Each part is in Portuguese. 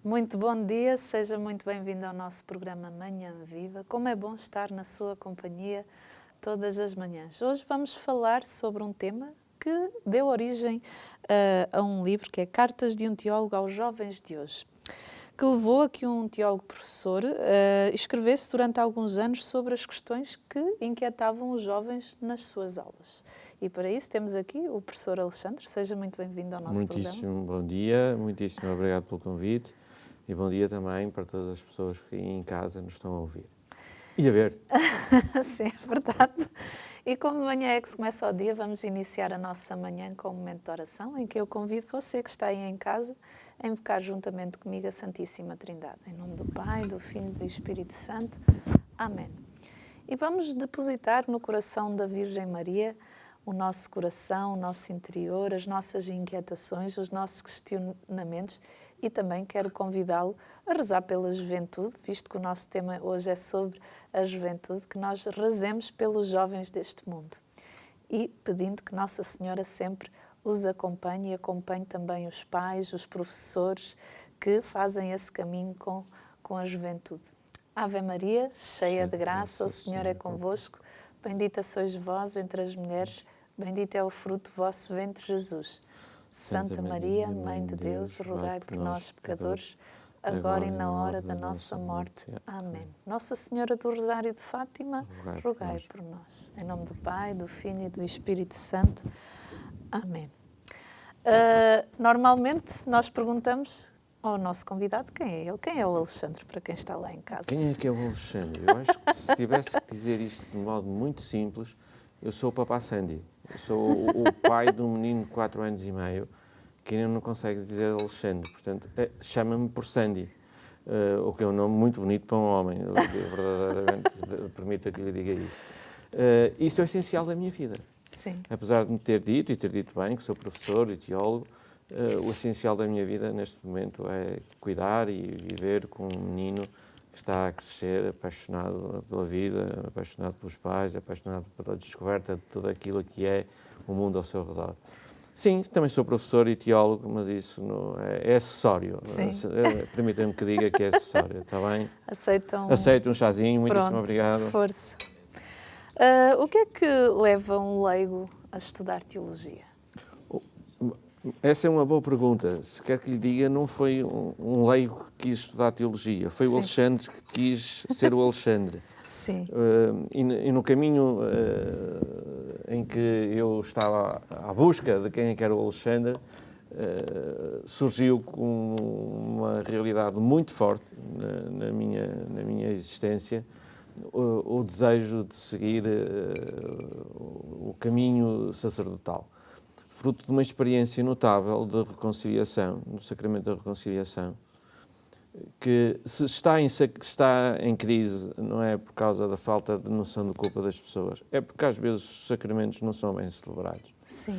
Muito bom dia, seja muito bem-vindo ao nosso programa Manhã Viva. Como é bom estar na sua companhia todas as manhãs. Hoje vamos falar sobre um tema que deu origem a um livro que é Cartas de um Teólogo aos Jovens de Hoje, que levou a que um teólogo professor escrevesse durante alguns anos sobre as questões que inquietavam os jovens nas suas aulas. E para isso temos aqui o professor Alexandre. Seja muito bem-vindo ao nosso programa. Muitíssimo bom dia, muitíssimo obrigado pelo convite e bom dia também para todas as pessoas que em casa nos estão a ouvir e a ver. Sim, é verdade. E como amanhã é que se começa o dia, vamos iniciar a nossa manhã com um momento de oração em que eu convido você que está aí em casa a invocar juntamente comigo a Santíssima Trindade. Em nome do Pai, do Filho e do Espírito Santo. Amém. E vamos depositar no coração da Virgem Maria o nosso coração, o nosso interior, as nossas inquietações, os nossos questionamentos e também quero convidá-lo a rezar pela juventude, visto que o nosso tema hoje é sobre a juventude, que nós rezemos pelos jovens deste mundo. E pedindo que Nossa Senhora sempre os acompanhe e acompanhe também os pais, os professores que fazem esse caminho com a juventude. Ave Maria, cheia de graça, o Senhor é convosco. Bendita sois vós entre as mulheres, bendito é o fruto do vosso ventre, Jesus. Santa Maria, Mãe de Deus, rogai por nós, pecadores, agora e na hora da nossa morte. Amém. Nossa Senhora do Rosário de Fátima, rogai por nós. Em nome do Pai, do Filho e do Espírito Santo. Amém. Normalmente nós perguntamos ao nosso convidado quem é ele. Quem é o Alexandre, para quem está lá em casa? Quem é que é o Alexandre? Eu acho que se tivesse que dizer isto de um modo muito simples, eu sou o Papá Sandy. Eu sou o pai de um menino de 4 anos e meio que ainda não consegue dizer Alexandre. Portanto, chama-me por Sandy, o que é um nome muito bonito para um homem. Eu verdadeiramente permita que lhe diga isso. Isto é o essencial da minha vida. Sim. Apesar de me ter dito, e ter dito bem, que sou professor e teólogo, o essencial da minha vida neste momento é cuidar e viver com um menino que está a crescer, apaixonado pela vida, apaixonado pelos pais, apaixonado pela descoberta de tudo aquilo que é o mundo ao seu redor. Sim, também sou professor e teólogo, mas isso não é acessório. Permitam-me que diga que é acessório, está bem? Aceito um chazinho, muitíssimo obrigado. Força. O que é que leva um leigo a estudar teologia? Essa é uma boa pergunta. Se quer que lhe diga, não foi um leigo que quis estudar teologia, foi o Alexandre que quis ser o Alexandre. Sim. E no caminho em que eu estava à busca de quem é que era o Alexandre, surgiu com uma realidade muito forte na minha existência, o desejo de seguir o caminho sacerdotal. Fruto de uma experiência notável de reconciliação, no sacramento da reconciliação, que se está em crise não é por causa da falta de noção de culpa das pessoas, é porque às vezes os sacramentos não são bem celebrados. Sim.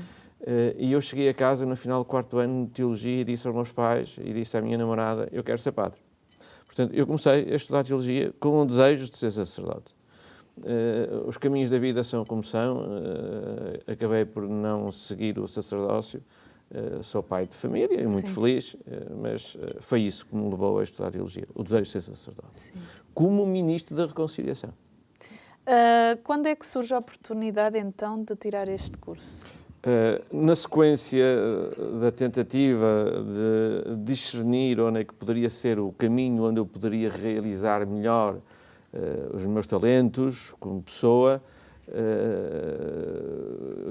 E eu cheguei a casa no final do 4º ano de teologia e disse aos meus pais e disse à minha namorada, eu quero ser padre. Portanto, eu comecei a estudar teologia com o desejo de ser sacerdote. Os caminhos da vida são como são, acabei por não seguir o sacerdócio, sou pai de família e muito feliz, mas foi isso que me levou a estudar teologia, o desejo de ser sacerdote. Sim. Como ministro da reconciliação. Quando é que surge a oportunidade então de tirar este curso? Na sequência da tentativa de discernir onde é que poderia ser o caminho onde eu poderia realizar melhor os meus talentos como pessoa,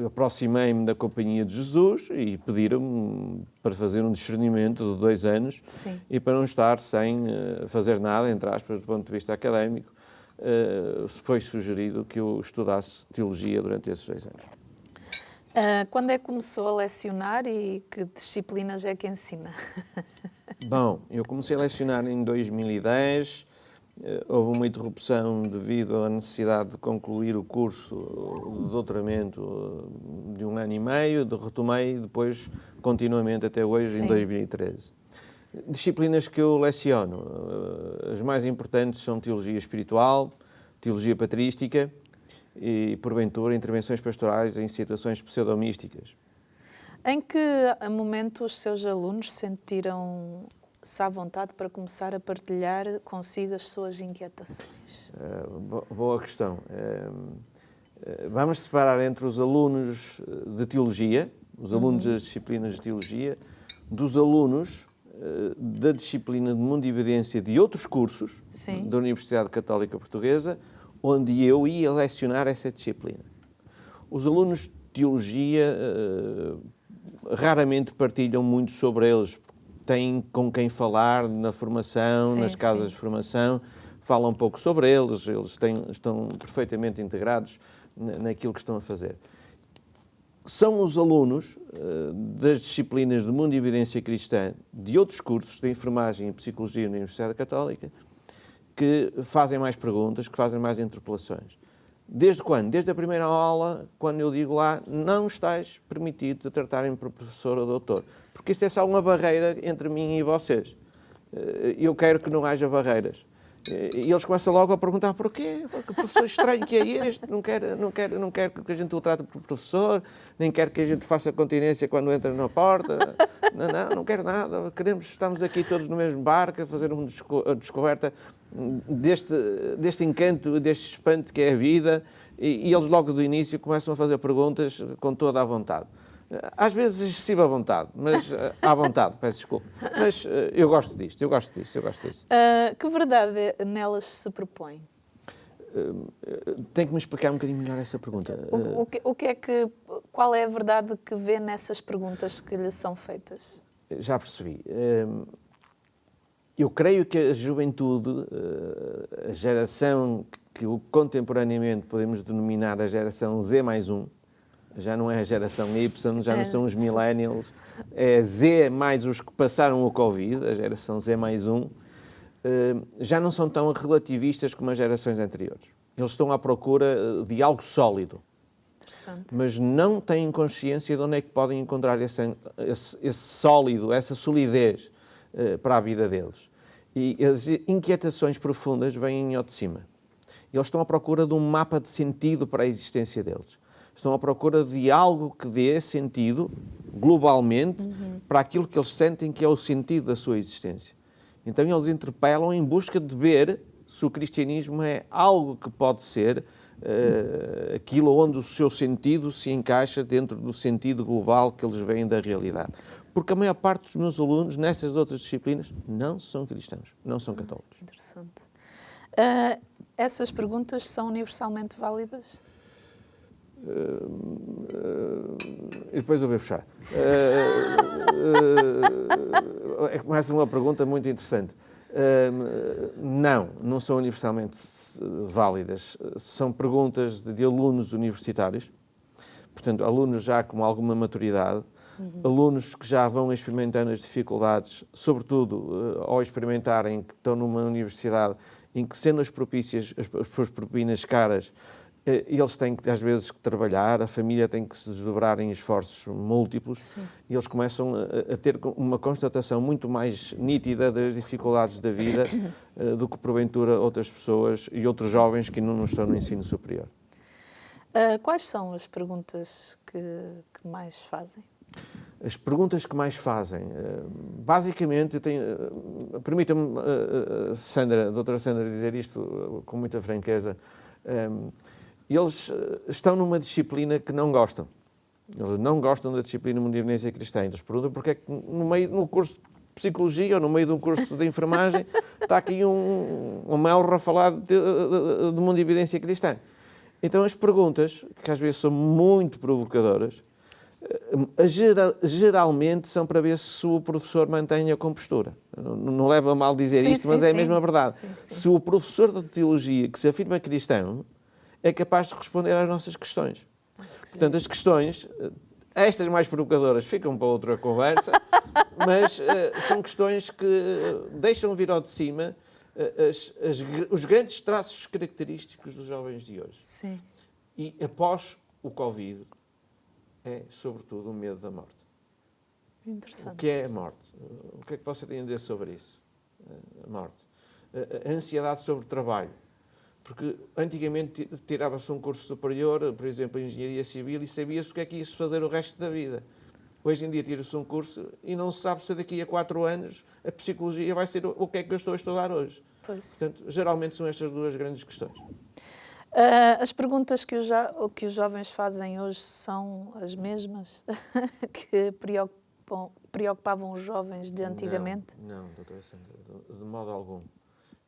aproximei-me da Companhia de Jesus e pediram-me para fazer um discernimento de 2 anos. Sim. E para não estar sem fazer nada, entre aspas, do ponto de vista académico, foi sugerido que eu estudasse teologia durante esses 2 anos. Quando é que começou a lecionar e que disciplinas é que ensina? Bom, eu comecei a lecionar em 2010, houve uma interrupção devido à necessidade de concluir o curso de doutoramento de 1 ano e meio, retomei depois continuamente até hoje, em 2013. Disciplinas que eu leciono, as mais importantes são teologia espiritual, teologia patrística e, porventura, intervenções pastorais em situações pseudomísticas. Em que momento os seus alunos sentiram se à vontade para começar a partilhar consigo as suas inquietações. Boa questão. Vamos separar entre os alunos de teologia, os alunos das disciplinas de teologia, dos alunos da disciplina de Mundo e Evidência de outros cursos da Universidade Católica Portuguesa, onde eu ia lecionar essa disciplina. Os alunos de teologia raramente partilham muito sobre eles, têm com quem falar na formação, nas casas de formação, falam um pouco sobre eles, estão perfeitamente integrados naquilo que estão a fazer. São os alunos das disciplinas de Mundo e Evidência Cristã de outros cursos de enfermagem e psicologia na Universidade Católica que fazem mais perguntas, que fazem mais interpelações. Desde quando? Desde a primeira aula, quando eu digo lá, não estás permitido de tratarem por professor ou doutor, porque isso é só uma barreira entre mim e vocês. Eu quero que não haja barreiras. E eles começam logo a perguntar porquê? Que professor estranho que é este? Não quer que a gente o trate por professor, nem quer que a gente faça continência quando entra na porta. Não quero nada. Estamos aqui todos no mesmo barco a fazer uma descoberta deste encanto, deste espanto que é a vida. E eles logo do início começam a fazer perguntas com toda a vontade. Às vezes excessiva à vontade, mas à vontade, peço desculpa. Mas eu gosto disto. Que verdade nelas se propõe? Tem que me explicar um bocadinho melhor essa pergunta. Qual é a verdade que vê nessas perguntas que lhe são feitas? Já percebi. Eu creio que a juventude, a geração que contemporaneamente podemos denominar a geração Z+1, já não é a geração Y, já não são os millennials, é Z mais os que passaram o Covid, a geração Z+1, já não são tão relativistas como as gerações anteriores. Eles estão à procura de algo sólido. Interessante. Mas não têm consciência de onde é que podem encontrar esse sólido, essa solidez para a vida deles. E as inquietações profundas vêm ao de cima. Eles estão à procura de um mapa de sentido para a existência deles. Estão à procura de algo que dê sentido, globalmente, para aquilo que eles sentem que é o sentido da sua existência. Então eles interpelam em busca de ver se o cristianismo é algo que pode ser aquilo onde o seu sentido se encaixa dentro do sentido global que eles veem da realidade. Porque a maior parte dos meus alunos, nessas outras disciplinas, não são cristãos, não são católicos. Interessante. Essas perguntas são universalmente válidas? E depois eu vou fechar. Começa uma pergunta muito interessante. Não são universalmente válidas. São perguntas de alunos universitários, portanto, alunos já com alguma maturidade, alunos que já vão experimentando as dificuldades, sobretudo ao experimentarem que estão numa universidade em que, sendo as propícias, as suas propinas caras, eles têm que, às vezes, que trabalhar, a família tem que se desdobrar em esforços múltiplos. Sim. E eles começam a ter uma constatação muito mais nítida das dificuldades da vida do que, porventura, outras pessoas e outros jovens que não estão no ensino superior. Quais são as perguntas que mais fazem? As perguntas que mais fazem, basicamente, permita-me, a doutora Sandra, dizer isto com muita franqueza, eles estão numa disciplina que não gostam. Eles não gostam da disciplina de Mundo e Evidência Cristã. Eles perguntam porque é que no curso de Psicologia ou no meio de um curso de Enfermagem está aqui um melro a falar de Mundo e Evidência Cristã. Então as perguntas, que às vezes são muito provocadoras, geralmente são para ver se o professor mantém a compostura. Não leva a mal dizer isto, mas é a mesma verdade. Sim. Se o professor de teologia que se afirma cristão é capaz de responder às nossas questões. Portanto, as questões, estas mais provocadoras, ficam para outra conversa, mas são questões que deixam vir ao de cima os grandes traços característicos dos jovens de hoje. Sim. E após o Covid, é, sobretudo, o medo da morte. Interessante. O que é a morte? O que é que posso tem a dizer sobre isso? A morte. A ansiedade sobre o trabalho. Porque antigamente tirava-se um curso superior, por exemplo, em Engenharia Civil, e sabia-se o que é que ia-se fazer o resto da vida. Hoje em dia tira-se um curso e não se sabe se daqui a 4 anos a psicologia vai ser o que é que eu estou a estudar hoje. Pois. Portanto, geralmente são estas duas grandes questões. As perguntas que os jovens fazem hoje são as mesmas que preocupavam os jovens de antigamente? Não, doutora Sandra, de modo algum.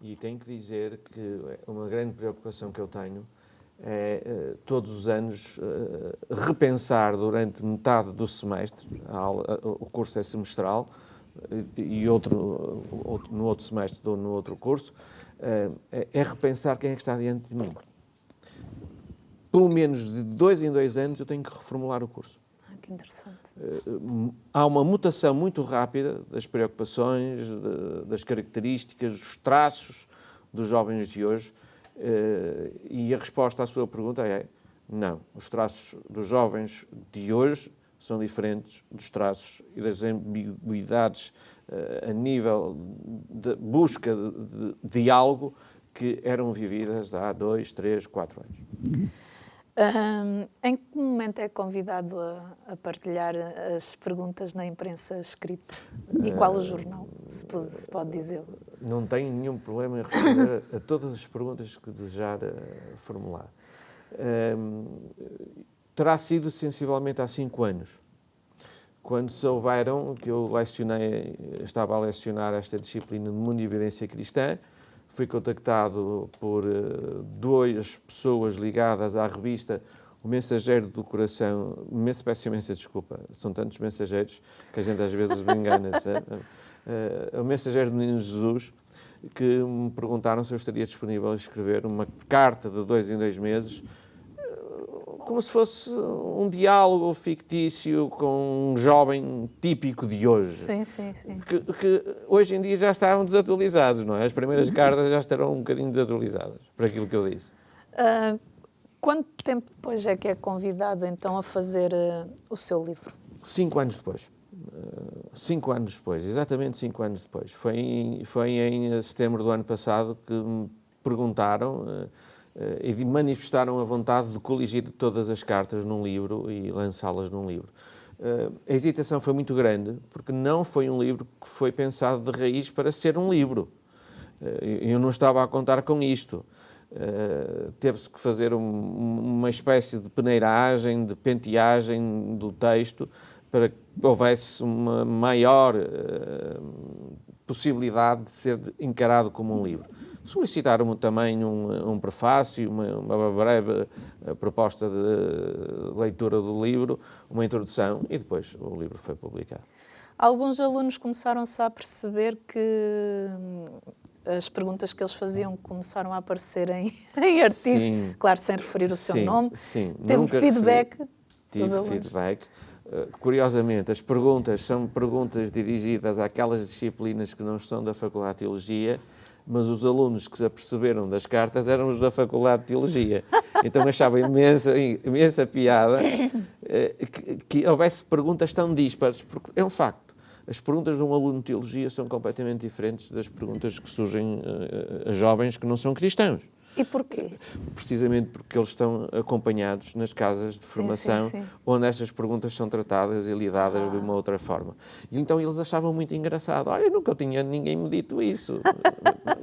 E tenho que dizer que uma grande preocupação que eu tenho é todos os anos repensar durante metade do semestre, o curso é semestral, e no outro semestre ou no outro curso, é repensar quem é que está diante de mim. Pelo menos de 2 em 2 anos eu tenho que reformular o curso. Que interessante. Há uma mutação muito rápida das preocupações, das características, dos traços dos jovens de hoje, e a resposta à sua pergunta é não. Os traços dos jovens de hoje são diferentes dos traços e das ambiguidades a nível de busca de diálogo que eram vividas há 2, 3, 4 anos. Em que momento é convidado a partilhar as perguntas na imprensa escrita? E qual o jornal, se pode dizer? Não tenho nenhum problema em responder a todas as perguntas que desejar formular. Terá sido sensivelmente há 5 anos, quando souberam que eu estava a lecionar esta disciplina de Mundo e Evidência Cristã. Fui contactado por 2 pessoas ligadas à revista O Mensageiro do Coração. Peço imensa desculpa, são tantos mensageiros que a gente às vezes me engana. O Mensageiro do Menino Jesus, que me perguntaram se eu estaria disponível a escrever uma carta de 2 em 2 meses, como se fosse um diálogo fictício com um jovem típico de hoje. Sim, sim, sim. Que hoje em dia já estavam desatualizados, não é? As primeiras cartas já estarão um bocadinho desatualizadas, por aquilo que eu disse. Quanto tempo depois é que é convidado, então, a fazer o seu livro? 5 anos depois. 5 anos depois, exatamente 5 anos depois. Foi em setembro do ano passado que me perguntaram e manifestaram a vontade de coligir todas as cartas num livro e lançá-las num livro. A hesitação foi muito grande, porque não foi um livro que foi pensado de raiz para ser um livro. Eu não estava a contar com isto. Teve-se que fazer uma espécie de peneiragem, de penteagem do texto, para que houvesse uma maior possibilidade de ser encarado como um livro. Solicitaram-me também um prefácio, uma breve proposta de leitura do livro, uma introdução, e depois o livro foi publicado. Alguns alunos começaram-se a perceber que as perguntas que eles faziam começaram a aparecer em artigos, Sim. Claro, sem referir o seu nome. Sim. Teve feedback dos alunos? Tive feedback. Curiosamente, as perguntas são perguntas dirigidas àquelas disciplinas que não são da Faculdade de Teologia, mas os alunos que se aperceberam das cartas eram os da Faculdade de Teologia. Então achava imensa piada que houvesse perguntas tão dispares, porque é um facto. As perguntas de um aluno de Teologia são completamente diferentes das perguntas que surgem a jovens que não são cristãos. E porquê? Precisamente porque eles estão acompanhados nas casas de formação, sim. onde estas perguntas são tratadas e lidadas de uma outra forma. E então eles achavam muito engraçado. Olha, nunca tinha ninguém me dito isso.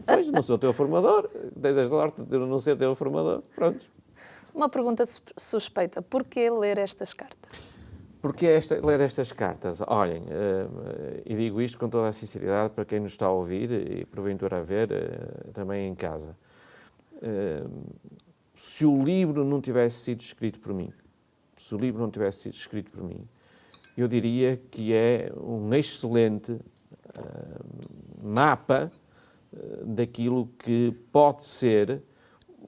Pois, não sou teu formador, tens a sorte de não ser teu formador. Pronto. Uma pergunta suspeita. Porquê ler estas cartas? Porquê ler estas cartas? Olhem, e digo isto com toda a sinceridade para quem nos está a ouvir e porventura a ver também em casa. Se o livro não tivesse sido escrito por mim, eu diria que é um excelente mapa daquilo que pode ser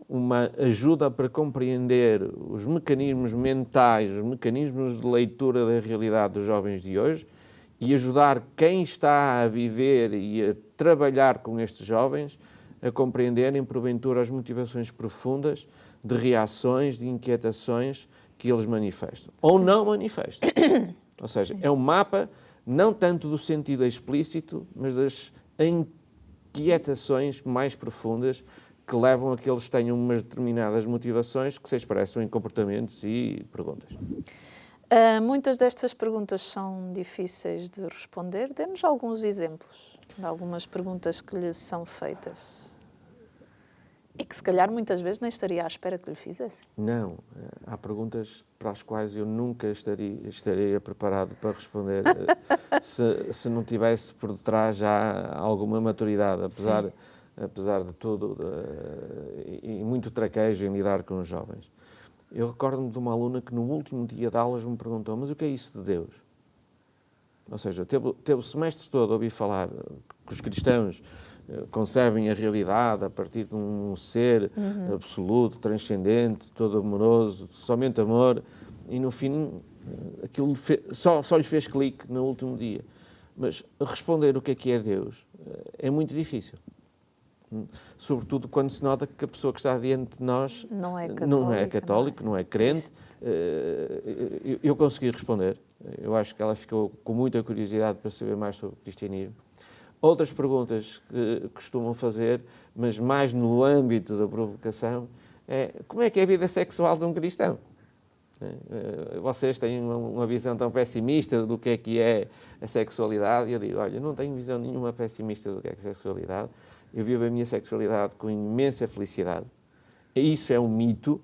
uma ajuda para compreender os mecanismos mentais, os mecanismos de leitura da realidade dos jovens de hoje e ajudar quem está a viver e a trabalhar com estes jovens a compreenderem, porventura, as motivações profundas de reações, de inquietações que eles manifestam. Ou não manifestam. Ou seja, é um mapa não tanto do sentido explícito, mas das inquietações mais profundas que levam a que eles tenham umas determinadas motivações que se expressam em comportamentos e perguntas. Muitas destas perguntas são difíceis de responder. Dê-nos alguns exemplos de algumas perguntas que lhe são feitas. E que se calhar muitas vezes nem estaria à espera que lhe fizessem. Não, há perguntas para as quais eu nunca estaria preparado para responder se não tivesse por detrás já alguma maturidade, apesar de tudo, e muito traquejo em lidar com os jovens. Eu recordo-me de uma aluna que no último dia de aulas me perguntou: mas o que é isso de Deus? Ou seja, teve o semestre todo a ouvir falar que os cristãos concebem a realidade a partir de um ser absoluto, transcendente, todo amoroso, somente amor, e no fim aquilo só lhe fez clique no último dia. Mas responder o que é Deus é muito difícil. Sobretudo quando se nota que a pessoa que está diante de nós não é católico, não é crente. Eu consegui responder. Eu acho que ela ficou com muita curiosidade para saber mais sobre o cristianismo. Outras perguntas que costumam fazer, mas mais no âmbito da provocação, é: como é que é a vida sexual de um cristão? Vocês têm uma visão tão pessimista do que é a sexualidade. E eu digo: olha, não tenho visão nenhuma pessimista do que é a sexualidade. Eu vivo a minha sexualidade com imensa felicidade. E isso é um mito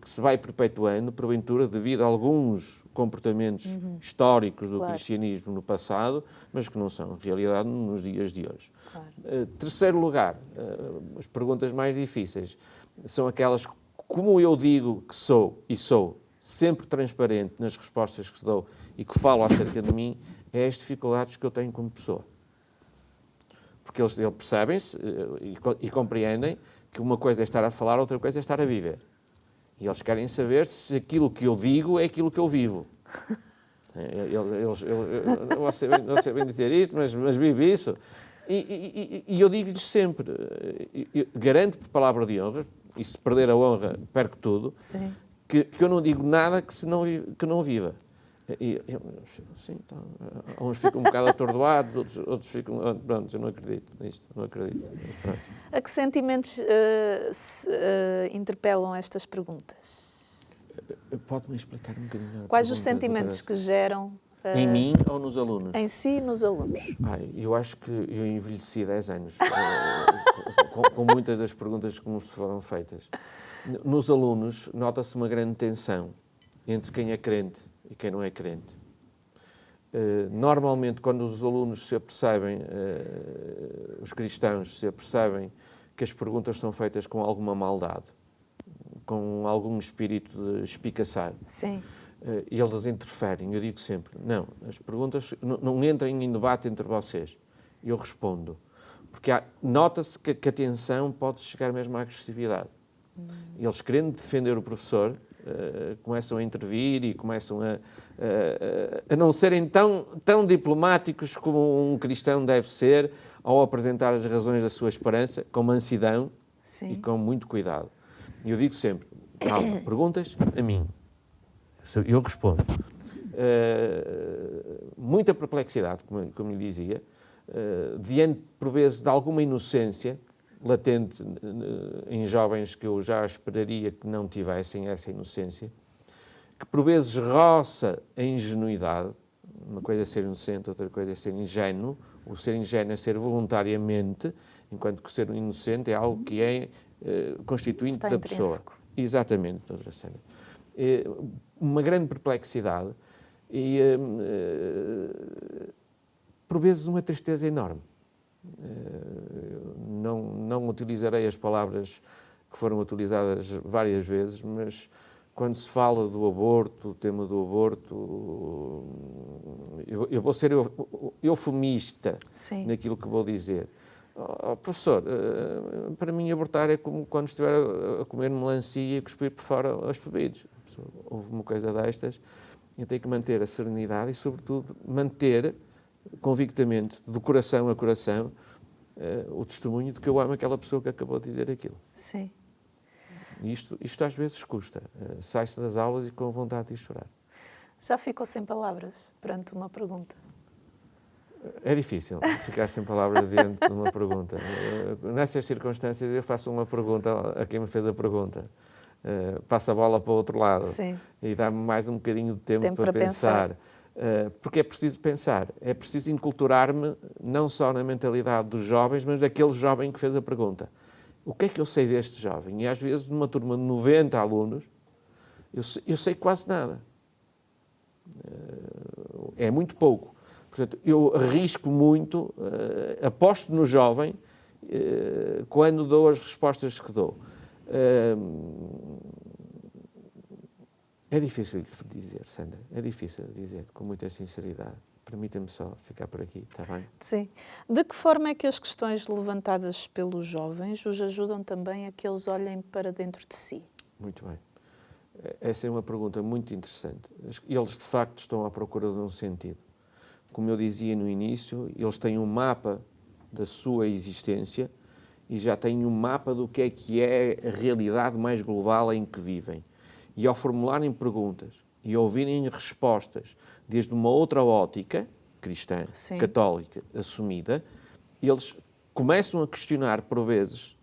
que se vai perpetuando, porventura, devido a alguns comportamentos históricos do cristianismo no passado, mas que não são realidade nos dias de hoje. Claro. Terceiro lugar, as perguntas mais difíceis são aquelas: como eu digo que sou, e sou sempre transparente nas respostas que dou e que falo acerca de mim, é as dificuldades que eu tenho como pessoa. Porque eles percebem-se e compreendem que uma coisa é estar a falar, outra coisa é estar a viver. E eles querem saber se aquilo que eu digo é aquilo que eu vivo. Não sei bem dizer isto, mas vivo isso. E eu digo-lhes sempre, garanto por palavra de honra, e se perder a honra, perco tudo, que eu não digo nada que não viva. Sim, então, uns ficam um bocado atordoados, outros ficam... Pronto, eu não acredito nisto, não acredito. Pronto. A que sentimentos interpelam estas perguntas? Pode-me explicar um bocadinho? Quais os sentimentos que geram... em mim ou nos alunos? Em si e nos alunos. Eu acho que eu envelheci 10 anos com muitas das perguntas que nos foram feitas. Nos alunos nota-se uma grande tensão entre quem é crente e quem não é crente. Normalmente, quando os alunos se apercebem, os cristãos se apercebem que as perguntas são feitas com alguma maldade, com algum espírito de espicaçar, e eles interferem. Eu digo sempre: não, as perguntas não entrem em debate entre vocês. Eu respondo. Porque nota-se que a tensão pode chegar mesmo à agressividade. Eles, querendo defender o professor, começam a intervir e começam a não serem tão diplomáticos como um cristão deve ser ao apresentar as razões da sua esperança, com mansidão e com muito cuidado. E eu digo sempre: calma, perguntas a mim, eu respondo. Muita perplexidade, como lhe dizia, diante, por vezes, de alguma inocência latente em jovens que eu já esperaria que não tivessem essa inocência, que por vezes roça a ingenuidade. Uma coisa é ser inocente, outra coisa é ser ingênuo. O ser ingênuo é ser voluntariamente, enquanto que o ser inocente é algo que é constituinte da pessoa. Exatamente, doutora Sandra. Uma grande perplexidade e, por vezes, uma tristeza enorme. Não utilizarei as palavras que foram utilizadas várias vezes, mas quando se fala do aborto, o tema do aborto, eu vou ser eufemista naquilo que vou dizer. Professor, para mim abortar é como quando estiver a comer melancia e cuspir por fora aos bebidos. Houve uma coisa destas, eu tenho que manter a serenidade e, sobretudo, manter convictamente, do coração a coração, o testemunho de que eu amo aquela pessoa que acabou de dizer aquilo. Sim. E isto às vezes custa. Sai-se das aulas e com vontade de chorar. Já ficou sem palavras perante uma pergunta? É difícil ficar sem palavras diante de uma pergunta. Nessas circunstâncias eu faço uma pergunta a quem me fez a pergunta. passa a bola para o outro lado. Sim. E dá-me mais um bocadinho de tempo para pensar. Porque é preciso pensar, é preciso inculturar-me não só na mentalidade dos jovens, mas daquele jovem que fez a pergunta. O que é que eu sei deste jovem? E às vezes, numa turma de 90 alunos, eu sei quase nada. É muito pouco. Portanto, eu arrisco muito, aposto no jovem, quando dou as respostas que dou. É difícil de dizer, Sandra, é difícil de dizer, com muita sinceridade. Permita-me só ficar por aqui, está bem? Sim. De que forma é que as questões levantadas pelos jovens os ajudam também a que eles olhem para dentro de si? Muito bem. Essa é uma pergunta muito interessante. Eles, de facto, estão à procura de um sentido. Como eu dizia no início, eles têm um mapa da sua existência e já têm um mapa do que é a realidade mais global em que vivem. E ao formularem perguntas e ouvirem respostas desde uma outra ótica cristã, Sim. católica, assumida, eles começam a questionar, por vezes,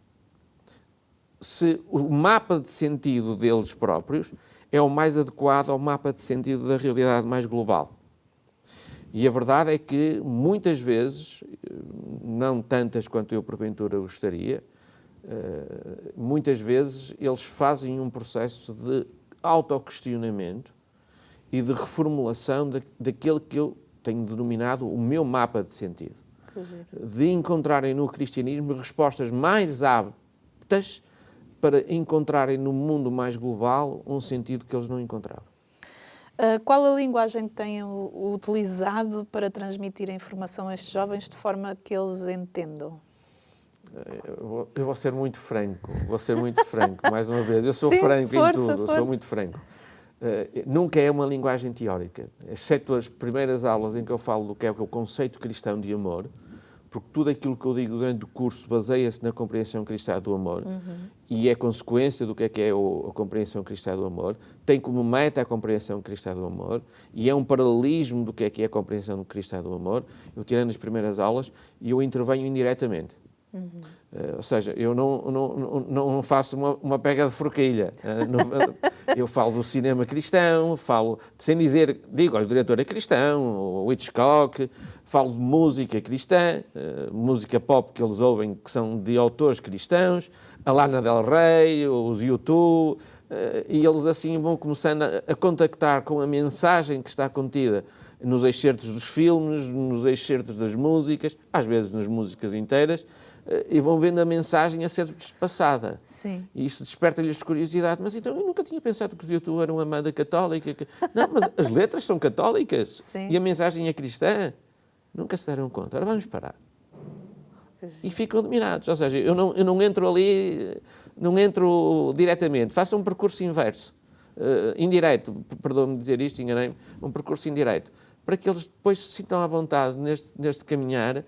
se o mapa de sentido deles próprios é o mais adequado ao mapa de sentido da realidade mais global. E a verdade é que, muitas vezes, não tantas quanto eu porventura gostaria, muitas vezes eles fazem um processo de autoquestionamento e de reformulação daquele que eu tenho denominado o meu mapa de sentido. De encontrarem no cristianismo respostas mais aptas para encontrarem no mundo mais global um sentido que eles não encontravam. Qual a linguagem que têm utilizado para transmitir a informação a estes jovens de forma que eles entendam? Eu vou ser muito franco, mais uma vez. Eu sou Sim, franco força, em tudo, força. eu sou muito franco. Nunca é uma linguagem teórica, exceto as primeiras aulas em que eu falo do que é o conceito cristão de amor, porque tudo aquilo que eu digo durante o curso baseia-se na compreensão cristã do amor e é consequência do que é a compreensão cristã do amor, tem como meta a compreensão cristã do amor e é um paralelismo do que é a compreensão cristã do amor. Eu tirei nas primeiras aulas e eu intervenho indiretamente. Ou seja, eu não faço uma pega de forquilha. Eu falo do cinema cristão, falo, sem dizer, digo, o diretor é cristão, o Hitchcock, falo de música cristã, música pop que eles ouvem, que são de autores cristãos, a Lana Del Rey, os U2, e eles assim vão começando a contactar com a mensagem que está contida nos excertos dos filmes, nos excertos das músicas, às vezes nas músicas inteiras, e vão vendo a mensagem a ser passada. Sim. E isso desperta-lhes curiosidade. Mas então eu nunca tinha pensado que o U2 era uma banda católica. Não, mas as letras são católicas. Sim. E a mensagem é cristã. Nunca se deram conta. Agora vamos parar. E ficam admirados. Ou seja, eu não entro ali, não entro diretamente. Faço um percurso inverso. Indireto. Perdoa-me dizer isto, enganei-me. Um percurso indireto. Para que eles depois se sintam à vontade neste caminhar,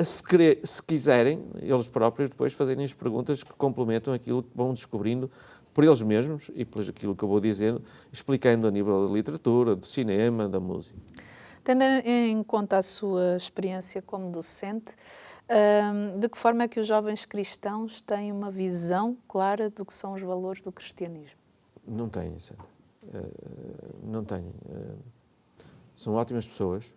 se quiserem, eles próprios depois fazerem as perguntas que complementam aquilo que vão descobrindo por eles mesmos e por aquilo que eu vou dizendo, explicando a nível da literatura, do cinema, da música. Tendo em conta a sua experiência como docente, de que forma é que os jovens cristãos têm uma visão clara do que são os valores do cristianismo? Não têm, Sandra. Não têm. São ótimas pessoas,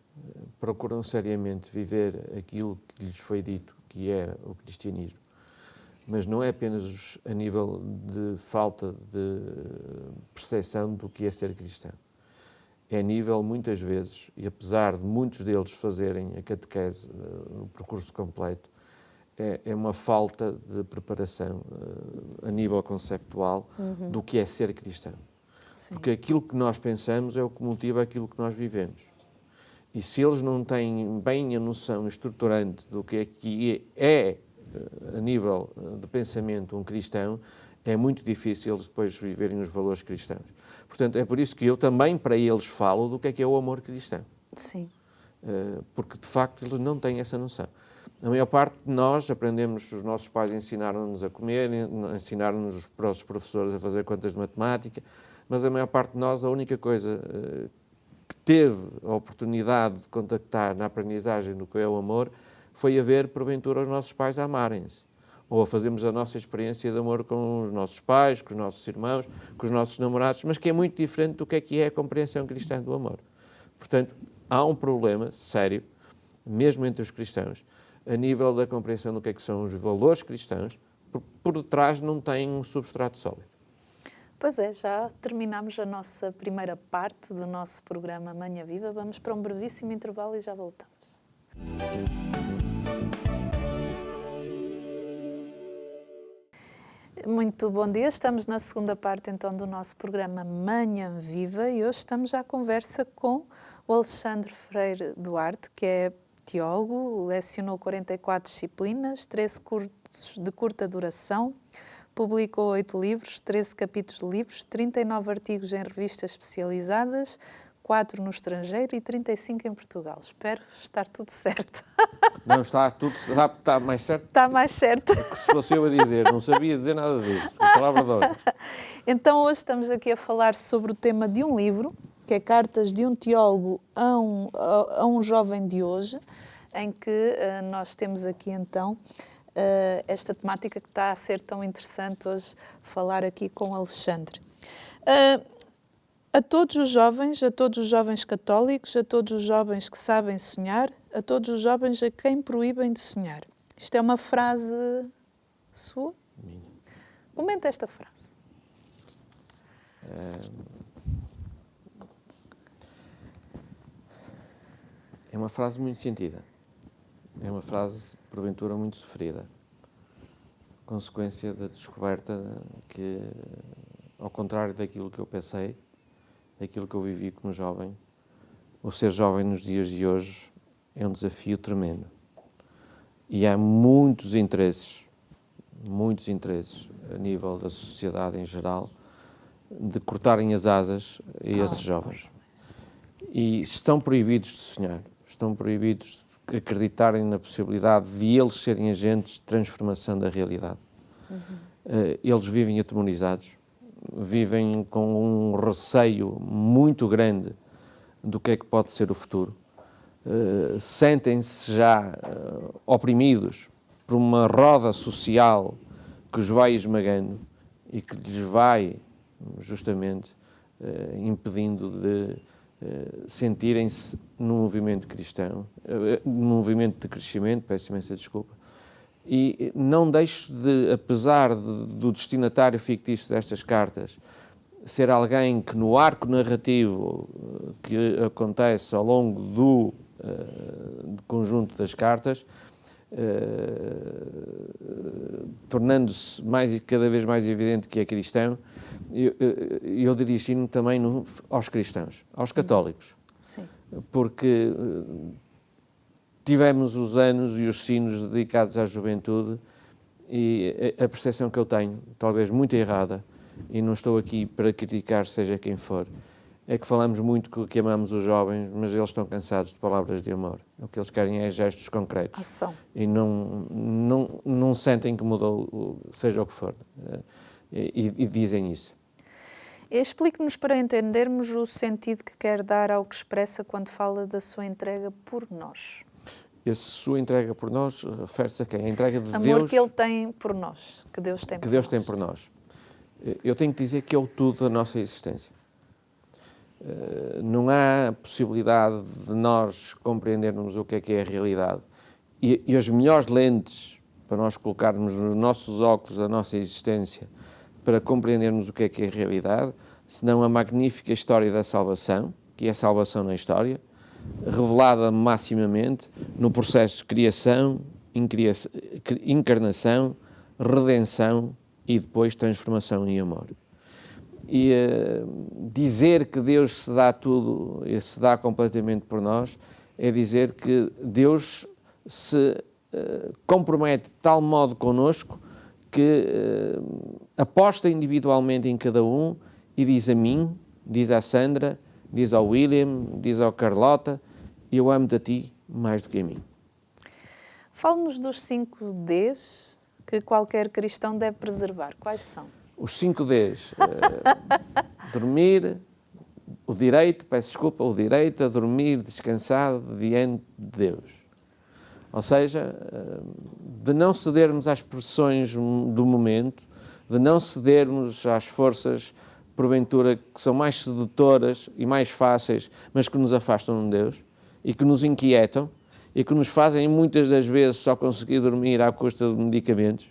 procuram seriamente viver aquilo que lhes foi dito que era o cristianismo, mas não é apenas a nível de falta de percepção do que é ser cristão. É a nível, muitas vezes, e apesar de muitos deles fazerem a catequese no percurso completo, é uma falta de preparação a nível conceptual do que é ser cristão. Sim. Porque aquilo que nós pensamos é o que motiva aquilo que nós vivemos. E se eles não têm bem a noção estruturante do que é a nível de pensamento, um cristão, é muito difícil eles depois viverem os valores cristãos. Portanto, é por isso que eu também para eles falo do que é o amor cristão. Sim. Porque, de facto, eles não têm essa noção. A maior parte de nós aprendemos, os nossos pais ensinaram-nos a comer, ensinaram-nos os nossos professores a fazer contas de matemática, mas a maior parte de nós, a única coisa que teve a oportunidade de contactar na aprendizagem do que é o amor foi a ver, porventura, os nossos pais amarem-se. ou a fazermos a nossa experiência de amor com os nossos pais, com os nossos irmãos, com os nossos namorados, mas que é muito diferente do que é a compreensão cristã do amor. Portanto, há um problema sério, mesmo entre os cristãos, a nível da compreensão do que são os valores cristãos, porque por detrás não tem um substrato sólido. Pois é, já terminamos a nossa primeira parte do nosso programa Manhã Viva. Vamos para um brevíssimo intervalo e já voltamos. Muito bom dia, estamos na segunda parte então do nosso programa Manhã Viva e hoje estamos à conversa com o Alexandre Freire Duarte, que é teólogo, lecionou 44 disciplinas, 13 cursos de curta duração, publicou 8 livros, 13 capítulos de livros, 39 artigos em revistas especializadas, 4 no estrangeiro e 35 em Portugal. Espero estar tudo certo. Não, está tudo, está mais certo? Está mais certo. Se fosse eu a dizer, não sabia dizer nada disso, a palavra de ordem. Então hoje estamos aqui a falar sobre o tema de um livro, que é Cartas de um Teólogo a um Jovem de Hoje, em que nós temos aqui então esta temática que está a ser tão interessante hoje falar aqui com o Alexandre. A todos os jovens católicos, a todos os jovens que sabem sonhar, a todos os jovens a quem proíbem de sonhar. Isto é uma frase sua? Minha. Comenta esta frase. É uma frase muito sentida. É uma frase, porventura, muito sofrida. Consequência da descoberta que, ao contrário daquilo que eu pensei, daquilo que eu vivi como jovem, o ser jovem nos dias de hoje é um desafio tremendo. E há muitos interesses a nível da sociedade em geral, de cortarem as asas a esses jovens. E estão proibidos de sonhar, estão proibidos de acreditarem na possibilidade de eles serem agentes de transformação da realidade. Eles vivem atemorizados, vivem com um receio muito grande do que é que pode ser o futuro. Sentem-se já oprimidos por uma roda social que os vai esmagando e que lhes vai, justamente, impedindo de sentirem-se num movimento cristão, num movimento de crescimento, peço imensa desculpa, e não deixo de, apesar do destinatário fictício destas cartas, ser alguém que no arco narrativo que acontece ao longo do conjunto das cartas, tornando-se cada vez mais evidente que é cristão, eu dirigindo também aos cristãos, aos católicos. Sim. Porque tivemos os anos e os sinos dedicados à juventude e a percepção que eu tenho, talvez muito errada, e não estou aqui para criticar seja quem for, é que falamos muito que amamos os jovens, mas eles estão cansados de palavras de amor. O que eles querem é gestos concretos. Ação. E não sentem que mudou, seja o que for. E dizem isso. Explique-nos para entendermos o sentido que quer dar ao que expressa quando fala da sua entrega por nós. Essa sua entrega por nós refere-se a quem? A entrega de Amor Deus... que Ele tem por nós, que Deus tem por nós. Que Deus tem por nós. Eu tenho que dizer que é o tudo da nossa existência. Não há possibilidade de nós compreendermos o que é a realidade. E as melhores lentes para nós colocarmos nos nossos óculos da nossa existência para compreendermos o que é a realidade, senão a magnífica história da salvação, que é a salvação na história, revelada maximamente no processo de criação, encarnação, redenção e depois transformação em amor. E dizer que Deus se dá tudo e se dá completamente por nós é dizer que Deus se compromete de tal modo connosco que aposta individualmente em cada um e diz a mim, diz à Sandra, diz ao William, diz ao Carlota, eu amo-te a ti mais do que a mim. Fale-nos dos 5 Ds que qualquer cristão deve preservar. Quais são? Os 5 Ds. Dormir, o direito a dormir descansado diante de Deus. Ou seja, de não cedermos às pressões do momento, de não cedermos às forças, porventura, que são mais sedutoras e mais fáceis, mas que nos afastam de Deus e que nos inquietam e que nos fazem, muitas das vezes, só conseguir dormir à custa de medicamentos,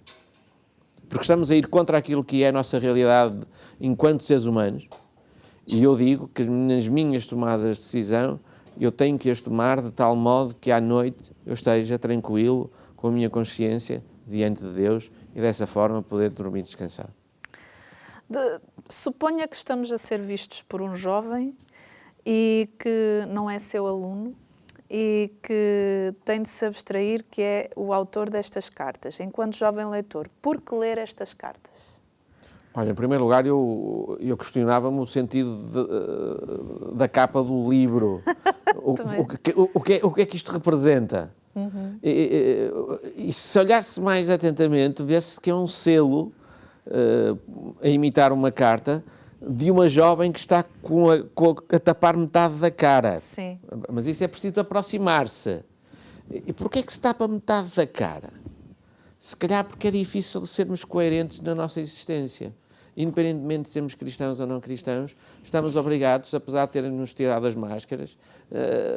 porque estamos a ir contra aquilo que é a nossa realidade enquanto seres humanos. E eu digo que nas minhas tomadas de decisão, eu tenho que as tomar de tal modo que à noite eu esteja tranquilo, com a minha consciência, diante de Deus, e dessa forma poder dormir descansado. Suponha que estamos a ser vistos por um jovem e que não é seu aluno e que tem de se abstrair que é o autor destas cartas. Enquanto jovem leitor, por que ler estas cartas? Olha, em primeiro lugar, eu questionava-me o sentido da capa do livro. O que é que isto representa? Uhum. E se olhar-se mais atentamente, vê-se que é um selo a imitar uma carta de uma jovem que está a tapar metade da cara. Sim. Mas isso é preciso aproximar-se. E porquê é que se tapa metade da cara? Se calhar porque é difícil de sermos coerentes na nossa existência. Independentemente de sermos cristãos ou não cristãos, estamos obrigados, apesar de terem-nos tirado as máscaras,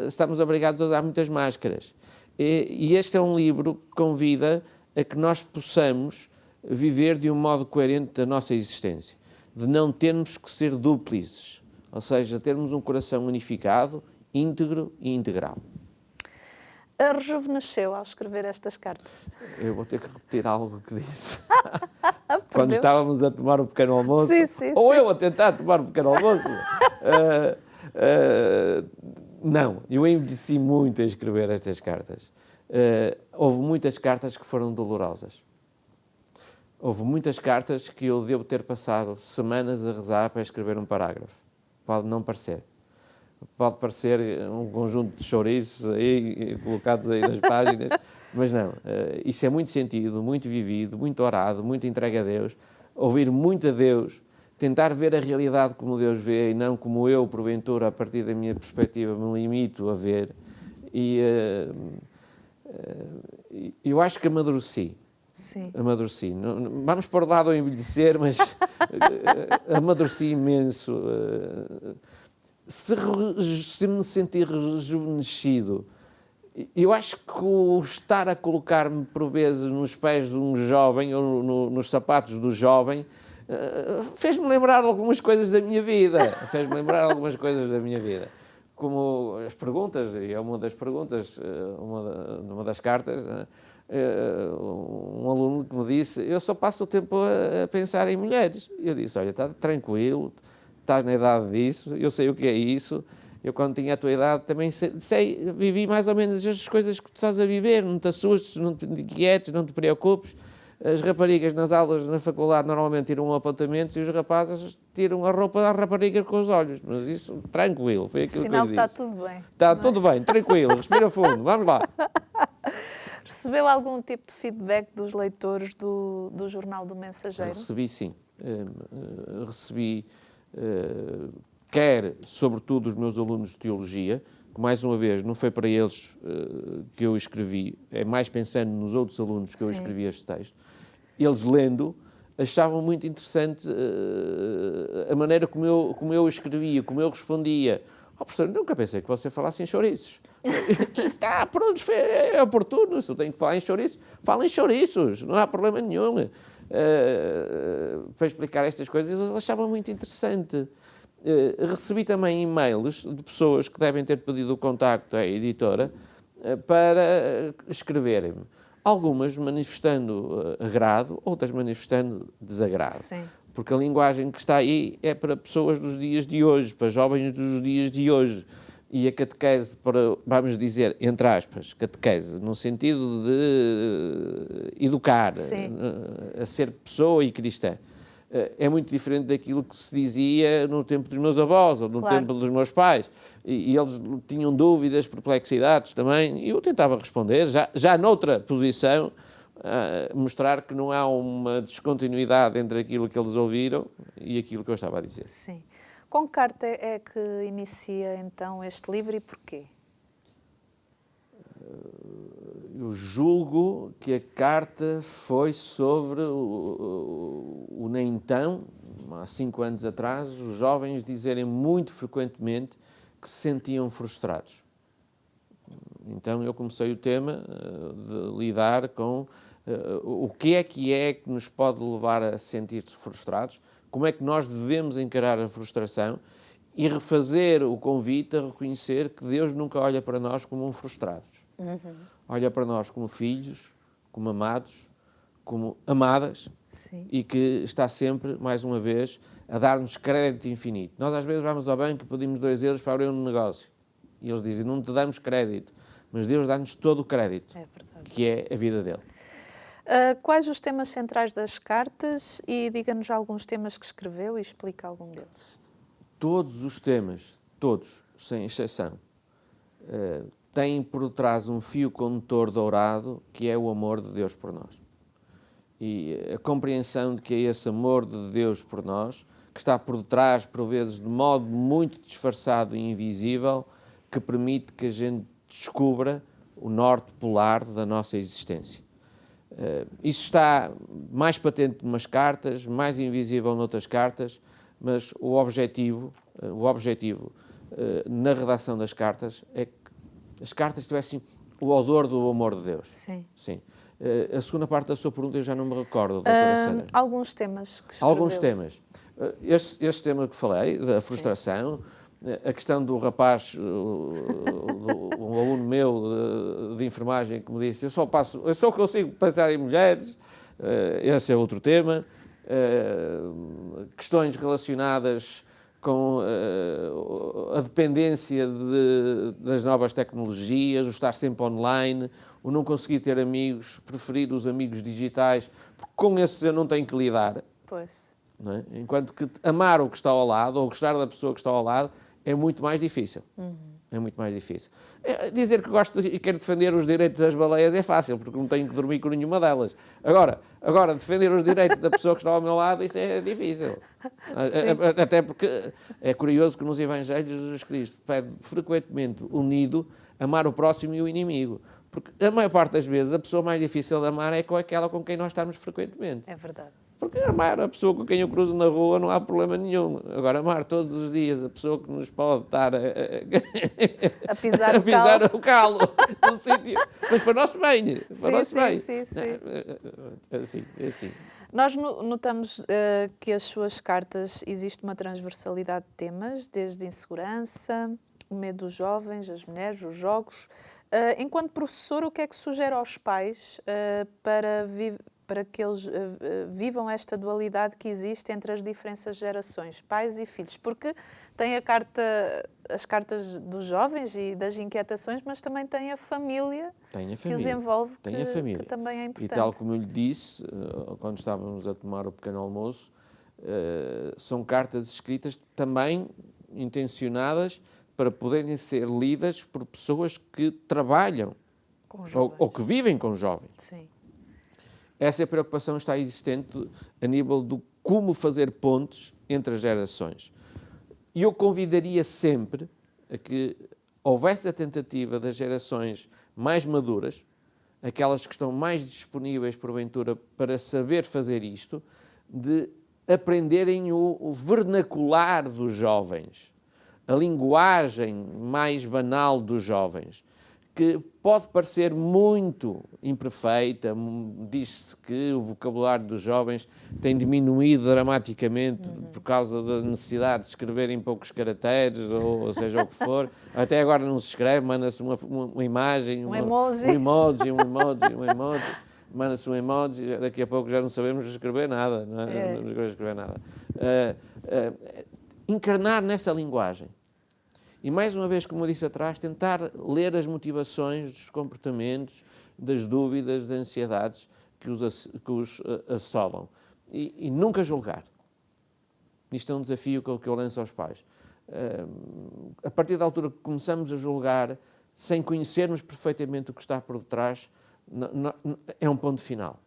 estamos obrigados a usar muitas máscaras. E este é um livro que convida a que nós possamos viver de um modo coerente da nossa existência, de não termos que ser dúplices, ou seja, termos um coração unificado, íntegro e integral. Rejuvenesceu ao escrever estas cartas? Eu vou ter que repetir algo que disse. Quando estávamos a tomar o pequeno almoço, ou eu a tentar tomar o pequeno almoço. Não, eu envelheci muito a escrever estas cartas. Houve muitas cartas que foram dolorosas. Houve muitas cartas que eu devo ter passado semanas a rezar para escrever um parágrafo. Pode não parecer. Pode parecer um conjunto de chouriços aí, colocados aí nas páginas, mas não. Isso é muito sentido, muito vivido, muito orado, muito entregue a Deus. Ouvir muito a Deus, tentar ver a realidade como Deus vê e não como eu, porventura, a partir da minha perspectiva, me limito a ver. E eu acho que amadureci. Sim. Amadureci. Vamos pôr de lado ao envelhecer, mas amadureci imenso. Se me sentir rejuvenescido, eu acho que o estar a colocar-me por vezes nos pés de um jovem ou nos sapatos do jovem fez-me lembrar algumas coisas da minha vida. Como as perguntas, e é uma das perguntas, numa das cartas, um aluno que me disse: eu só passo o tempo a pensar em mulheres. Eu disse: olha, está tranquilo, estás na idade disso, eu sei o que é isso, eu quando tinha a tua idade também sei, vivi mais ou menos as coisas que tu estás a viver, não te assustes, não te inquietes, não te preocupes. As raparigas nas aulas na faculdade normalmente tiram um apontamento e os rapazes tiram a roupa da rapariga com os olhos, mas isso, tranquilo, foi aquilo Sinal que eu disse. Está tudo bem. Está tudo bem, tranquilo, respira fundo, vamos lá. Recebeu algum tipo de feedback dos leitores do Jornal do Mensageiro? Recebi, sim. Recebi, quer, sobretudo, os meus alunos de Teologia, que, mais uma vez, não foi para eles que eu escrevi, é mais pensando nos outros alunos que eu escrevi este texto. Eles, lendo, achavam muito interessante a maneira como eu escrevia, como eu respondia. Professor, nunca pensei que você falasse em chouriços. Está, pronto, é oportuno, se eu tenho que falar em chouriços, fala em chouriços, não há problema nenhum. Para explicar estas coisas, eles achavam muito interessante. Recebi também e-mails de pessoas que devem ter pedido o contacto à editora para escreverem-me. Algumas manifestando agrado, outras manifestando desagrado. Sim. Porque a linguagem que está aí é para pessoas dos dias de hoje, para jovens dos dias de hoje. E a catequese, para, vamos dizer, entre aspas, catequese, no sentido de educar, a ser pessoa e cristã, é muito diferente daquilo que se dizia no tempo dos meus avós ou no tempo dos meus pais. E eles tinham dúvidas, perplexidades também, e eu tentava responder, já noutra posição, mostrar que não há uma descontinuidade entre aquilo que eles ouviram e aquilo que eu estava a dizer. Sim. Com que carta é que inicia, então, este livro e porquê? Eu julgo que a carta foi sobre o nem então, há 5 anos atrás, os jovens dizerem muito frequentemente que se sentiam frustrados. Então eu comecei o tema de lidar com o que é que nos pode levar a sentir-se frustrados, como é que nós devemos encarar a frustração e refazer o convite a reconhecer que Deus nunca olha para nós como frustrados. Olha para nós como filhos, como amados, como amadas. Sim. E que está sempre, mais uma vez, a dar-nos crédito infinito. Nós às vezes vamos ao banco e pedimos 2 euros para abrir um negócio. E eles dizem, não te damos crédito, mas Deus dá-nos todo o crédito, que é a vida dele. Quais os temas centrais das cartas e diga-nos alguns temas que escreveu e explica algum deles. Todos os temas, todos, sem exceção, têm por trás um fio condutor dourado, que é o amor de Deus por nós. E a compreensão de que é esse amor de Deus por nós, que está por detrás, por vezes, de modo muito disfarçado e invisível, que permite que a gente descubra o norte polar da nossa existência. Isso está mais patente numas cartas, mais invisível noutras cartas, mas o objetivo na redação das cartas é que as cartas tivessem o odor do amor de Deus. Sim. Sim. A segunda parte da sua pergunta eu já não me recordo, doutora Sandra. Alguns temas que escreveu. Alguns temas. Este tema que falei, da frustração, a questão do rapaz, um aluno meu de enfermagem que me disse, eu só consigo pensar em mulheres, esse é outro tema. Questões relacionadas com a dependência das novas tecnologias, o estar sempre online, o não conseguir ter amigos, preferir os amigos digitais, porque com esses eu não tenho que lidar. Pois. Não é? Enquanto que amar o que está ao lado, ou gostar da pessoa que está ao lado, é muito mais difícil. É muito mais difícil. Dizer que gosto e quero defender os direitos das baleias é fácil, porque não tenho que dormir com nenhuma delas. Agora defender os direitos da pessoa que está ao meu lado, isso é difícil. Até porque é curioso que nos Evangelhos Jesus Cristo pede frequentemente unido amar o próximo e o inimigo. Porque a maior parte das vezes a pessoa mais difícil de amar é aquela com quem nós estamos frequentemente. É verdade. Porque amar a pessoa com quem eu cruzo na rua não há problema nenhum. Agora, amar todos os dias a pessoa que nos pode estar a pisar o calo no sítio. Mas para o nosso bem. Para o nosso bem. Sim. Assim. Nós notamos que as suas cartas existe uma transversalidade de temas, desde insegurança, o medo dos jovens, as mulheres, os jogos. Enquanto professor, o que é que sugere aos pais para que eles vivam esta dualidade que existe entre as diferentes gerações, pais e filhos? Porque tem as cartas dos jovens e das inquietações, mas também tem a família que os envolve, que também é importante. E tal como eu lhe disse, quando estávamos a tomar o pequeno almoço, são cartas escritas também intencionadas para poderem ser lidas por pessoas que trabalham ou que vivem com jovens. Sim. Essa preocupação está existente a nível do como fazer pontes entre as gerações. E eu convidaria sempre a que houvesse a tentativa das gerações mais maduras, aquelas que estão mais disponíveis, porventura, para saber fazer isto, de aprenderem o vernacular dos jovens, a linguagem mais banal dos jovens, que pode parecer muito imperfeita. Diz-se que o vocabulário dos jovens tem diminuído dramaticamente por causa da necessidade de escrever em poucos caracteres, ou seja o que for. Até agora não se escreve, manda-se uma imagem, um emoji, manda-se um emoji, daqui a pouco já não sabemos escrever nada. Não sabemos escrever nada. Encarnar nessa linguagem. E, mais uma vez, como eu disse atrás, tentar ler as motivações dos comportamentos, das dúvidas, das ansiedades que os assolam. E nunca julgar. Isto é um desafio que eu lanço aos pais. A partir da altura que começamos a julgar, sem conhecermos perfeitamente o que está por detrás, é um ponto final.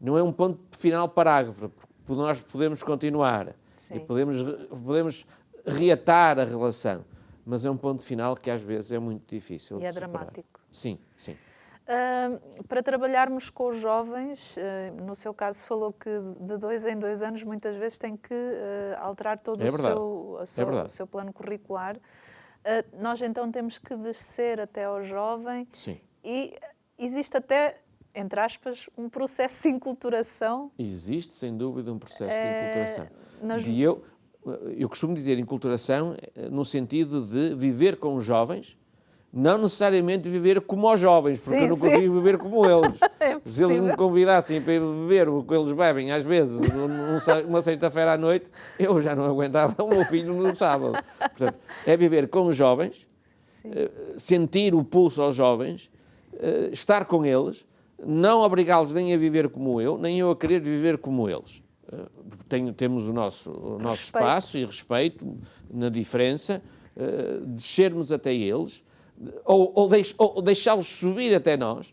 Não é um ponto final parágrafo, porque nós podemos continuar. Sim. E podemos reatar a relação, mas é um ponto final que às vezes é muito difícil e de é superar. dramático. Sim. Para trabalharmos com os jovens, no seu caso falou que de 2 em 2 anos muitas vezes tem que alterar todo o seu plano curricular. Nós então temos que descer até ao jovem. Sim. E existe até, entre aspas, um processo de enculturação. Existe, sem dúvida, um processo de enculturação. Eu costumo dizer enculturação no sentido de viver com os jovens, não necessariamente viver como os jovens, porque eu não consigo viver como eles. Se eles me convidassem para ir beber o que eles bebem, às vezes, numa sexta-feira à noite, eu já não aguentava o meu filho no sábado. Portanto, é viver com os jovens, sentir o pulso aos jovens, estar com eles, não obrigá-los nem a viver como eu, nem eu a querer viver como eles. Temos o nosso espaço e respeito na diferença, descermos até eles, ou deixá-los subir até nós,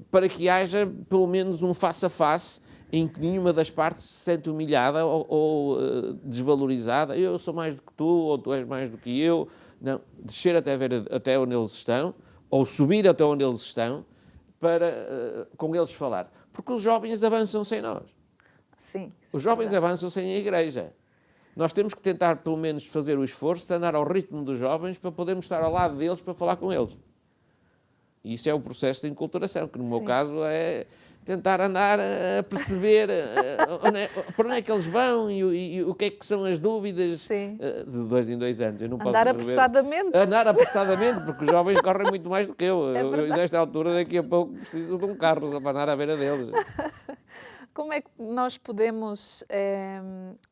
para que haja pelo menos um face-a-face em que nenhuma das partes se sente humilhada ou desvalorizada. Eu sou mais do que tu, ou tu és mais do que eu. Não, descer até onde eles estão, ou subir até onde eles estão, para com eles falar. Porque os jovens avançam sem nós. Sim, os jovens avançam sem a igreja. Nós temos que tentar, pelo menos, fazer o esforço de andar ao ritmo dos jovens para podermos estar ao lado deles para falar com eles. E isso é o processo de enculturação, que no meu caso é tentar andar a perceber para onde é que eles vão e o que é que são as dúvidas de 2 em 2 anos. Eu não andar posso apressadamente. Andar apressadamente, porque os jovens correm muito mais do que eu. Nesta altura, daqui a pouco, preciso de um carro para andar à beira deles. Como é que nós podemos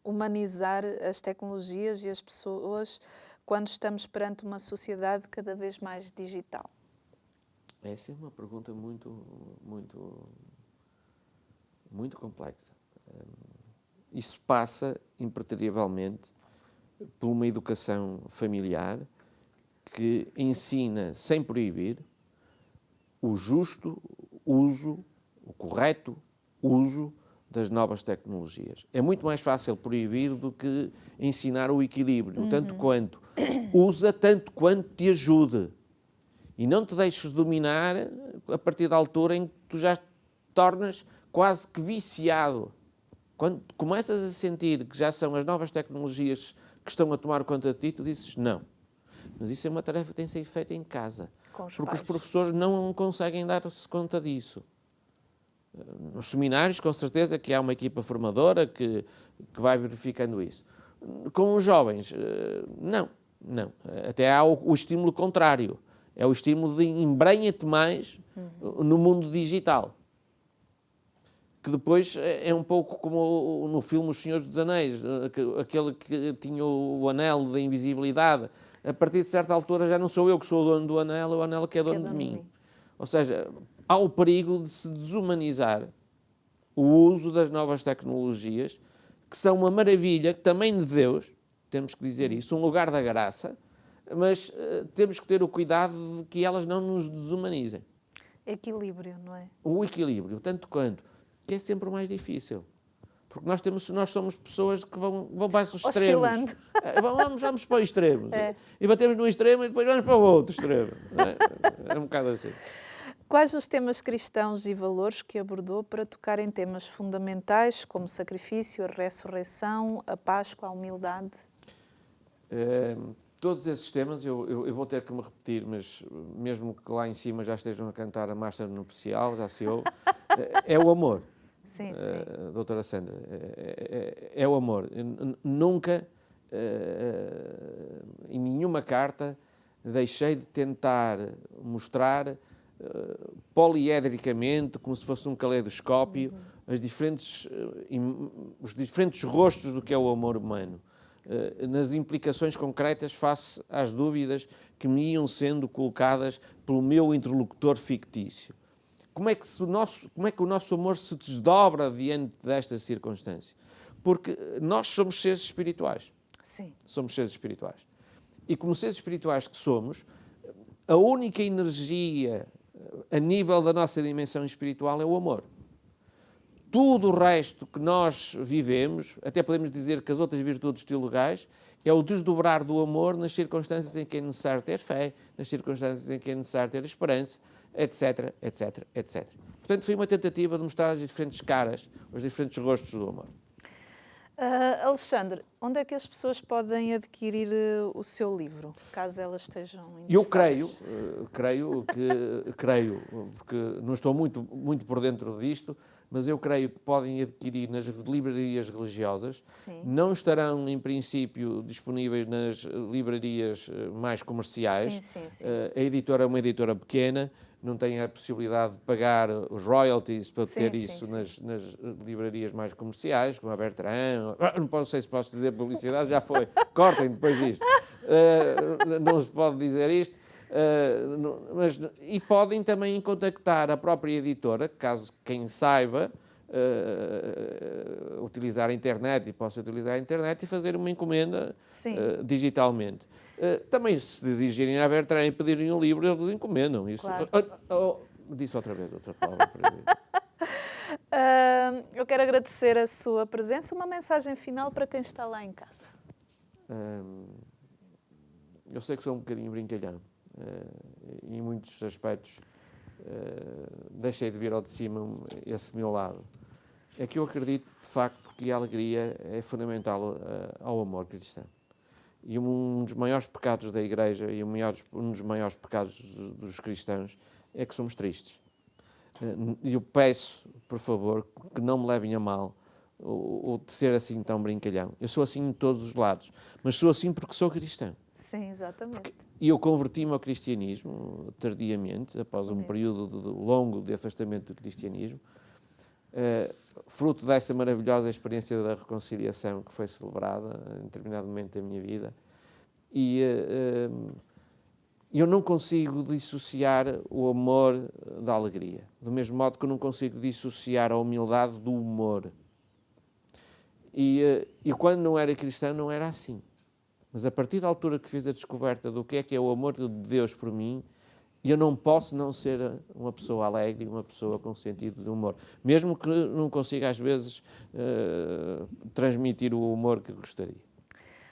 humanizar as tecnologias e as pessoas quando estamos perante uma sociedade cada vez mais digital? Essa é uma pergunta muito complexa. Isso passa, impreterivelmente, por uma educação familiar que ensina, sem proibir, o justo uso, o correto uso das novas tecnologias. É muito mais fácil proibir do que ensinar o equilíbrio, tanto quanto usa, tanto quanto te ajude. E não te deixes dominar a partir da altura em que tu já te tornas quase que viciado. Quando começas a sentir que já são as novas tecnologias que estão a tomar conta de ti, tu dizes não. Mas isso é uma tarefa que tem de ser feita em casa. Porque os professores não conseguem dar-se conta disso. Nos seminários, com certeza, que há uma equipa formadora que vai verificando isso. Com os jovens, não. Até há o estímulo contrário. É o estímulo de embrenha-te mais no mundo digital. Que depois é um pouco como no filme Os Senhores dos Anéis, aquele que tinha o anel da invisibilidade. A partir de certa altura já não sou eu que sou o dono do anel, é o anel que é dono de mim. Ou seja, há o perigo de se desumanizar o uso das novas tecnologias, que são uma maravilha, também de Deus, temos que dizer isso, um lugar da graça, mas temos que ter o cuidado de que elas não nos desumanizem. Equilíbrio, não é? O equilíbrio, tanto quanto, que é sempre o mais difícil. Porque nós somos pessoas que vão para os extremos. Oscilando. Vamos para os extremos. E batemos num extremo e depois vamos para o outro extremo. É um bocado assim. Quais os temas cristãos e valores que abordou para tocar em temas fundamentais como o sacrifício, a ressurreição, a Páscoa, a humildade? Todos esses temas, eu vou ter que me repetir, mas mesmo que lá em cima já estejam a cantar a marcha nupcial, já se ouve, é o amor. Sim. Doutora Sandra, é o amor. Eu nunca, em nenhuma carta, deixei de tentar mostrar poliedricamente, como se fosse um caleidoscópio, os diferentes rostos do que é o amor humano, nas implicações concretas face às dúvidas que me iam sendo colocadas pelo meu interlocutor fictício. Como é que o nosso amor se desdobra diante desta circunstância? Porque nós somos seres espirituais. Sim. Somos seres espirituais. E como seres espirituais que somos, a única energia a nível da nossa dimensão espiritual é o amor. tudo o resto que nós vivemos, até podemos dizer que as outras virtudes teologais, é o desdobrar do amor nas circunstâncias em que é necessário ter fé, nas circunstâncias em que é necessário ter esperança, etc, etc, etc. Portanto, foi uma tentativa de mostrar as diferentes caras, os diferentes rostos do amor. Alexandre, onde é que as pessoas podem adquirir o seu livro, caso elas estejam interessadas? Eu creio, porque não estou muito por dentro disto, mas eu creio que podem adquirir nas livrarias religiosas. Sim. Não estarão, em princípio, disponíveis nas livrarias mais comerciais. Sim. A editora é uma editora pequena, não tem a possibilidade de pagar os royalties para ter isso nas livrarias mais comerciais, como a Bertrand. Não sei se posso dizer publicidade, já foi. Cortem depois isto. Não se pode dizer isto. E podem também contactar a própria editora, caso quem saiba utilizar a internet e possa utilizar a internet e fazer uma encomenda digitalmente. Também se dirigirem à Bertrand e pedirem um livro, eles encomendam. Isso. Claro. Disse outra vez outra palavra para mim. Eu quero agradecer a sua presença. Uma mensagem final para quem está lá em casa. Eu sei que sou um bocadinho brincalhão. Em muitos aspectos deixei de vir ao de cima esse meu lado. É que eu acredito, de facto, que a alegria é fundamental ao amor cristão. E um dos maiores pecados da Igreja e um dos maiores pecados dos cristãos é que somos tristes. E eu peço, por favor, que não me levem a mal o de ser assim tão brincalhão. Eu sou assim em todos os lados, mas sou assim porque sou cristão. Sim, exatamente. E eu converti-me ao cristianismo tardiamente, após um período longo de afastamento do cristianismo, fruto dessa maravilhosa experiência da reconciliação que foi celebrada em determinado momento da minha vida. E eu não consigo dissociar o amor da alegria, do mesmo modo que eu não consigo dissociar a humildade do humor. E quando não era cristão não era assim. Mas a partir da altura que fiz a descoberta do que é o amor de Deus por mim, eu não posso não ser uma pessoa alegre, uma pessoa com sentido de humor. Mesmo que não consiga, às vezes, transmitir o humor que gostaria.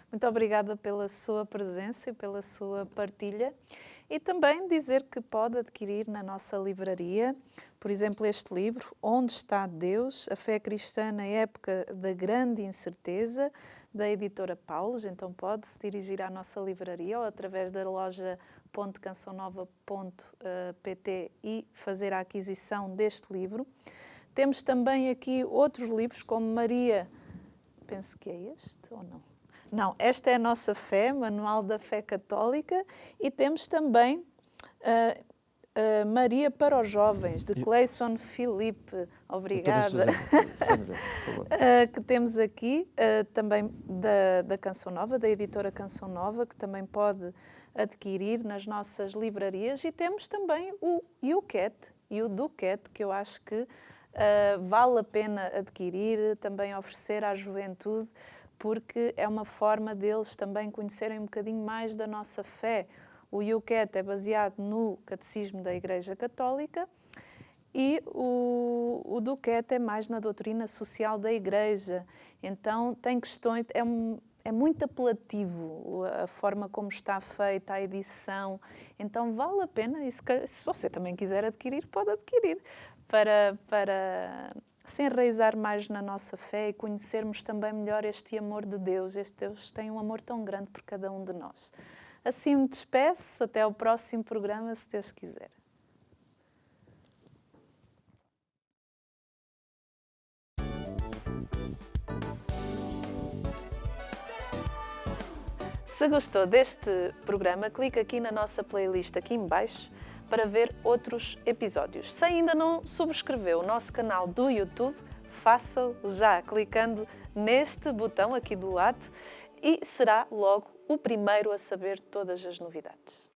Muito obrigada pela sua presença e pela sua partilha. E também dizer que pode adquirir na nossa livraria, por exemplo, este livro, Onde está Deus? A fé cristã na época da grande incerteza, da editora Paulos. Então pode se dirigir à nossa livraria ou através da loja.cançãonova.pt e fazer a aquisição deste livro. Temos também aqui outros livros, como Maria... Penso que é este ou não? Não, esta é a nossa fé, Manual da Fé Católica, e temos também Maria para os Jovens, de Cleison Filipe. Obrigada. Sandra, por favor. Que temos aqui também da Canção Nova, da editora Canção Nova, que também pode adquirir nas nossas livrarias. E temos também o YouCat e o DoCat, que eu acho que vale a pena adquirir, também oferecer à juventude, porque é uma forma deles também conhecerem um bocadinho mais da nossa fé. O YouCat é baseado no Catecismo da Igreja Católica e o DoCat é mais na doutrina social da Igreja. Então tem questões, é muito apelativo a forma como está feita a edição. Então vale a pena, e se você também quiser adquirir, pode adquirir, para se enraizar mais na nossa fé e conhecermos também melhor este amor de Deus. Este Deus tem um amor tão grande por cada um de nós. Assim me despeço, até ao próximo programa, se Deus quiser. Se gostou deste programa, clique aqui na nossa playlist aqui em baixo para ver outros episódios. Se ainda não subscreveu o nosso canal do YouTube, faça-o já clicando neste botão aqui do lado e será logo o primeiro a saber todas as novidades.